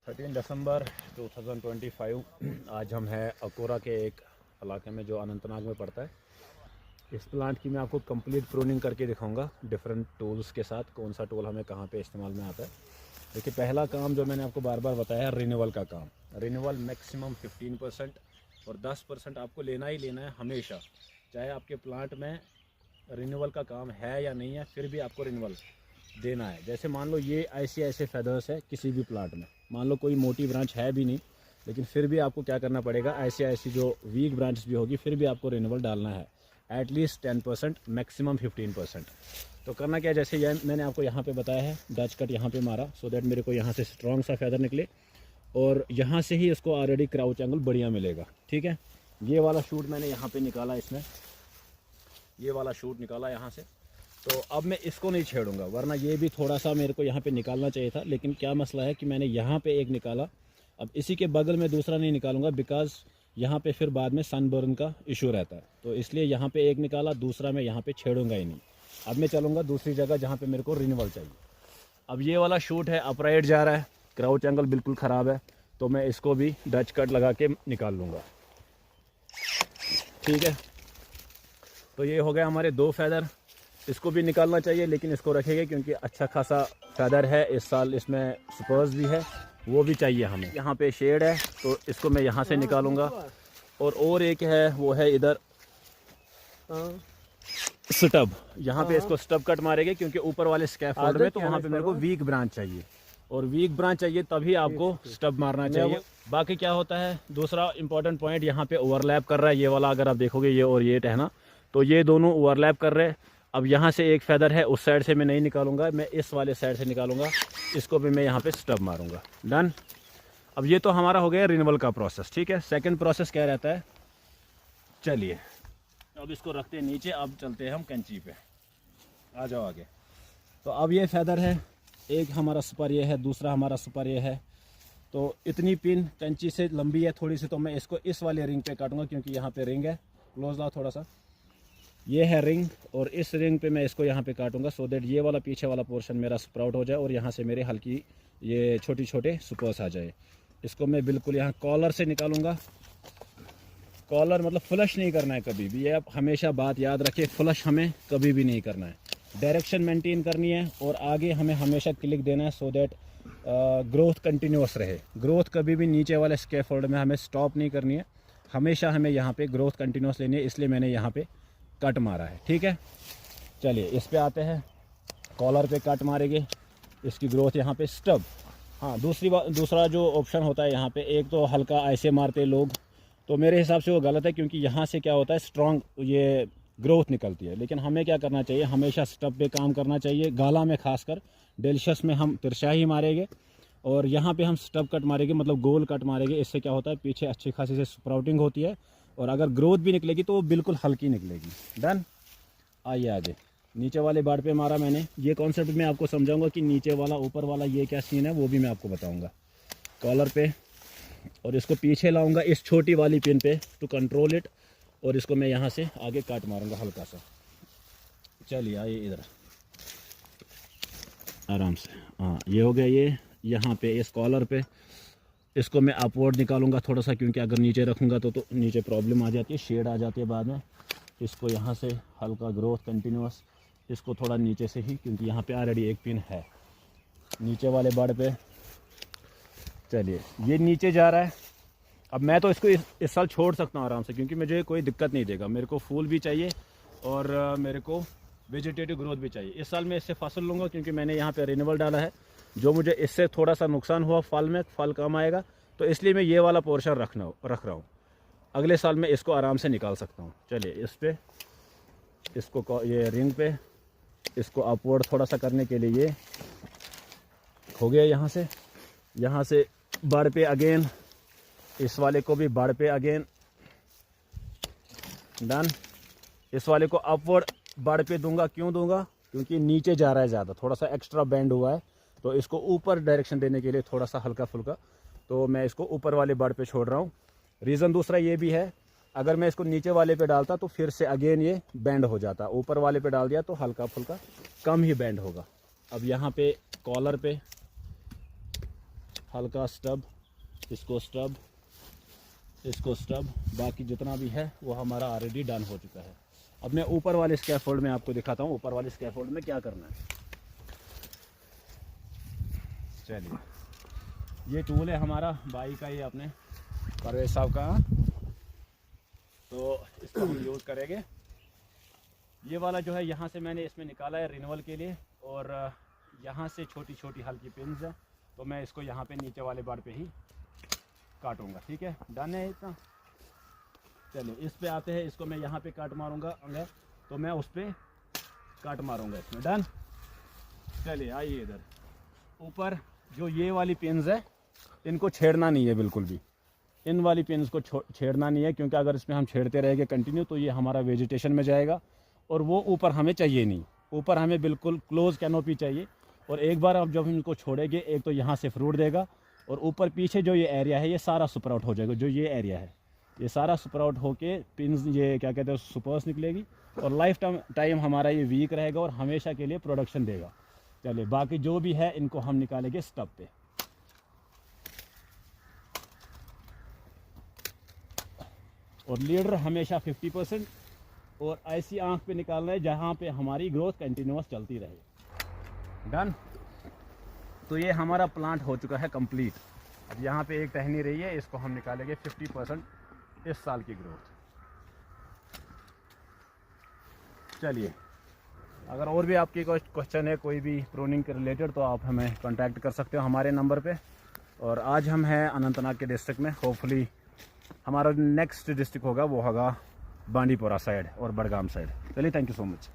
13 दिसंबर 2025 आज हम हैं अकोरा के एक इलाके में जो अनंतनाग में पड़ता है। इस प्लांट की मैं आपको कंप्लीट प्रूनिंग करके दिखाऊंगा डिफरेंट टूल्स के साथ, कौन सा टूल हमें कहाँ पे इस्तेमाल में आता है। देखिए, पहला काम जो मैंने आपको बार बार बताया है, रिन्यूअल का काम। रिन्यूअल मैक्सिमम 15% और 10% आपको लेना ही लेना है हमेशा, चाहे आपके प्लांट में रिन्यूअल का काम है या नहीं है, फिर भी आपको रिन्यूअल देना है। जैसे मान लो ये ऐसे फेदर्स है किसी भी प्लांट में, मान लो कोई मोटी ब्रांच है भी नहीं, लेकिन फिर भी आपको क्या करना पड़ेगा, ऐसी जो वीक ब्रांचेस भी होगी फिर भी आपको रिन्यूअल डालना है, एटलीस्ट 10%, मैक्सिमम 15%। तो करना क्या है, जैसे ये मैंने आपको यहाँ पे बताया है, डच कट यहाँ पे मारा सो दैट मेरे को यहाँ से स्ट्रॉन्ग सा फेदर निकले और यहाँ से ही इसको ऑलरेडी क्राउच एंगल बढ़िया मिलेगा। ठीक है, ये वाला शूट मैंने यहाँ पे निकाला, इसमें ये वाला शूट निकाला यहाँ से। तो अब मैं इसको नहीं छेड़ूंगा, वरना ये भी थोड़ा सा मेरे को यहाँ पे निकालना चाहिए था, लेकिन क्या मसला है कि मैंने यहाँ पे एक निकाला, अब इसी के बगल में दूसरा नहीं निकालूंगा, बिकॉज यहाँ पे फिर बाद में सनबर्न का इशू रहता है। तो इसलिए यहाँ पे एक निकाला, दूसरा मैं यहाँ पे छेड़ूंगा ही नहीं। अब मैं चलूँगा दूसरी जगह जहाँ पे मेरे को रिन्यूअल चाहिए। अब ये वाला शूट है, अपराइट जा रहा है, क्राउच एंगल बिल्कुल ख़राब है, तो मैं इसको भी डच कट लगा के निकाल लूँगा। ठीक है, तो ये हो गया हमारे दो फेदर। इसको भी निकालना चाहिए, लेकिन इसको रखेंगे क्योंकि अच्छा खासा फेदर है इस साल, इसमें सुपर्स भी है, वो भी चाहिए हमें। यहाँ पे शेड है तो इसको मैं यहाँ से निकालूंगा। और एक है, वो है इधर स्टब, यहाँ पे इसको स्टब कट मारेंगे क्योंकि ऊपर वाले स्कैफोल्ड में तो वहाँ पे मेरे को वीक ब्रांच चाहिए, और वीक ब्रांच चाहिए तभी आपको स्टब मारना चाहिए। बाकी क्या होता है, दूसरा इंपॉर्टेंट पॉइंट, यहाँ पे ओवरलैप कर रहा है ये वाला, अगर आप देखोगे ये और ये है ना, तो ये दोनों ओवरलैप कर रहे हैं। अब यहाँ से एक फेदर है, उस साइड से मैं नहीं निकालूंगा, मैं इस वाले साइड से निकालूंगा, इसको भी मैं यहाँ पे स्टब मारूंगा। डन। अब ये तो हमारा हो गया रिन्यूअल का प्रोसेस। ठीक है, सेकंड प्रोसेस क्या रहता है, चलिए अब इसको रखते हैं नीचे, अब चलते हैं हम कैंची पे, आ जाओ आगे। तो अब ये फेदर है, एक हमारा सुपर ये है, दूसरा हमारा सुपर ये है। तो इतनी पिन कैंची से लंबी है थोड़ी सी, तो मैं इसको इस वाले रिंग पे काटूंगा क्योंकि यहाँ पे रिंग है। क्लोज लाओ थोड़ा सा, ये है रिंग, और इस रिंग पे मैं इसको यहाँ पे काटूंगा सो दैट ये वाला पीछे वाला पोर्शन मेरा स्प्राउट हो जाए और यहाँ से मेरे हल्की ये छोटे छोटे सुपर्स आ जाए। इसको मैं बिल्कुल यहाँ कॉलर से निकालूंगा। कॉलर मतलब फ्लश नहीं करना है कभी भी, ये आप हमेशा बात याद रखिए, फ्लश हमें कभी भी नहीं करना है, डायरेक्शन मेंटेन करनी है और आगे हमें हमेशा क्लिक देना है सो दैट ग्रोथ कंटिन्यूस रहे। ग्रोथ कभी भी नीचे वाले स्कैफोल्ड में हमें स्टॉप नहीं करनी है, हमेशा हमें यहाँ पे ग्रोथ कंटिन्यूस लेनी है, इसलिए मैंने यहाँ पे कट मारा है। ठीक है, चलिए इस पे आते हैं, कॉलर पे कट मारेंगे, इसकी ग्रोथ यहाँ पे स्टब। हाँ, दूसरा जो ऑप्शन होता है यहाँ पे, एक तो हल्का ऐसे मारते लोग, तो मेरे हिसाब से वो गलत है क्योंकि यहाँ से क्या होता है, स्ट्रॉन्ग ये ग्रोथ निकलती है। लेकिन हमें क्या करना चाहिए, हमेशा स्टब पे काम करना चाहिए। गाला में खासकर डेलिशियस में हम तिरछा ही मारेंगे और यहाँ पे हम स्टब कट मारेंगे, मतलब गोल कट मारेंगे। इससे क्या होता है, पीछे अच्छी खासी से स्प्राउटिंग होती है और अगर ग्रोथ भी निकलेगी तो वो बिल्कुल हल्की निकलेगी। डन। आइए आगे, नीचे वाले बाड़ पे मारा मैंने, ये कॉन्सेप्ट मैं आपको समझाऊंगा कि नीचे वाला ऊपर वाला ये क्या सीन है, वो भी मैं आपको बताऊंगा। कॉलर पे, और इसको पीछे लाऊंगा इस छोटी वाली पिन पे टू कंट्रोल इट, और इसको मैं यहाँ से आगे काट मारूंगा हल्का सा। चलिए आइए इधर आराम से। हाँ, ये हो गया, ये यहाँ पे इस कॉलर पे इसको मैं अपवर्ड निकालूंगा थोड़ा सा, क्योंकि अगर नीचे रखूंगा तो नीचे प्रॉब्लम आ जाती है, शेड आ जाती है बाद में। इसको यहाँ से हल्का ग्रोथ कंटिन्यूस, इसको थोड़ा नीचे से ही, क्योंकि यहाँ पे ऑलरेडी एक पिन है नीचे वाले बड़ पे। चलिए ये नीचे जा रहा है, अब मैं तो इसको इस साल छोड़ सकता हूँ आराम से, क्योंकि मुझे कोई दिक्कत नहीं देगा। मेरे को फूल भी चाहिए और मेरे को वेजिटेटिव ग्रोथ भी चाहिए। इस साल मैं इससे फसल लूँगा क्योंकि मैंने यहाँ पे रिन्यूअल डाला है। जो मुझे इससे थोड़ा सा नुकसान हुआ फल में, फल कम आएगा, तो इसलिए मैं ये वाला पोर्शन रख रहा हूँ। अगले साल मैं इसको आराम से निकाल सकता हूँ। चलिए इस पे, इसको ये रिंग पे, इसको अपवर्ड थोड़ा सा करने के लिए ये हो गया। यहाँ से बाड़ पे अगेन, इस वाले को भी बाड़ पे अगेन। डन। इस वाले को अपवर्ड बाड़ पे दूंगा, क्यों दूंगा, क्योंकि नीचे जा रहा है ज़्यादा, थोड़ा सा एक्स्ट्रा बेंड हुआ है, तो इसको ऊपर डायरेक्शन देने के लिए थोड़ा सा हल्का फुल्का, तो मैं इसको ऊपर वाले बाड़ पे छोड़ रहा हूँ। रीज़न दूसरा ये भी है, अगर मैं इसको नीचे वाले पे डालता तो फिर से अगेन ये बेंड हो जाता, ऊपर वाले पे डाल दिया तो हल्का फुल्का कम ही बेंड होगा। अब यहाँ पे कॉलर पे हल्का स्टब, इसको स्टब, इसको स्टब, बाकी जितना भी है वो हमारा ऑलरेडी डन हो चुका है। अब मैं ऊपर वाले स्कैफोल्ड में आपको दिखाता हूँ ऊपर वाले स्कैफोल्ड में क्या करना है। चलिए, ये टूल है हमारा भाई का, ये अपने परवेज साहब का, तो इसको हम यूज़ करेंगे। ये वाला जो है यहाँ से मैंने इसमें निकाला है रिन्यूअल के लिए, और यहाँ से छोटी छोटी हल्की पिन्स है, तो मैं इसको यहाँ पे नीचे वाले बार पे ही काटूंगा। ठीक है, डन है इतना। चलिए इस पे आते हैं, इसको मैं यहाँ पे काट मारूंगा, अगर तो मैं उस पर काट मारूंगा इसमें। डन। चलिए आइए इधर, ऊपर जो ये वाली पिन्स है इनको छेड़ना नहीं है बिल्कुल भी, इन वाली पिन्स को छेड़ना नहीं है, क्योंकि अगर इसमें हम छेड़ते रहेंगे कंटिन्यू तो ये हमारा वेजिटेशन में जाएगा, और वो ऊपर हमें चाहिए नहीं। ऊपर हमें बिल्कुल क्लोज कैनोपी चाहिए, और एक बार अब जब हम इनको छोड़ेंगे, एक तो यहाँ से फ्रूट देगा, और ऊपर पीछे जो ये एरिया है ये सारा स्प्राउट हो जाएगा। जो ये एरिया है ये सारा स्प्राउट होके पिन्स, ये क्या कहते हैं, सुपर्स निकलेगी, और लाइफ टाइम हमारा ये वीक रहेगा और हमेशा के लिए प्रोडक्शन देगा। चलिए बाकी जो भी है इनको हम निकालेंगे स्टब पे। और लीडर हमेशा 50%, और ऐसी आंख पे निकालना है जहाँ पे हमारी ग्रोथ कंटिन्यूस चलती रहे। डन। तो ये हमारा प्लांट हो चुका है कंप्लीट। अब यहाँ पे एक टहनी रही है, इसको हम निकालेंगे 50% इस साल की ग्रोथ। चलिए, अगर और भी आपकी कोई क्वेश्चन है कोई भी प्रूनिंग के रिलेटेड, तो आप हमें कांटेक्ट कर सकते हो हमारे नंबर पे। और आज हम हैं अनंतनाग के डिस्ट्रिक्ट में, होपफुली हमारा नेक्स्ट डिस्ट्रिक्ट होगा वो होगा बांडीपोरा साइड और बडगाम साइड। चलिए, थैंक यू सो मच।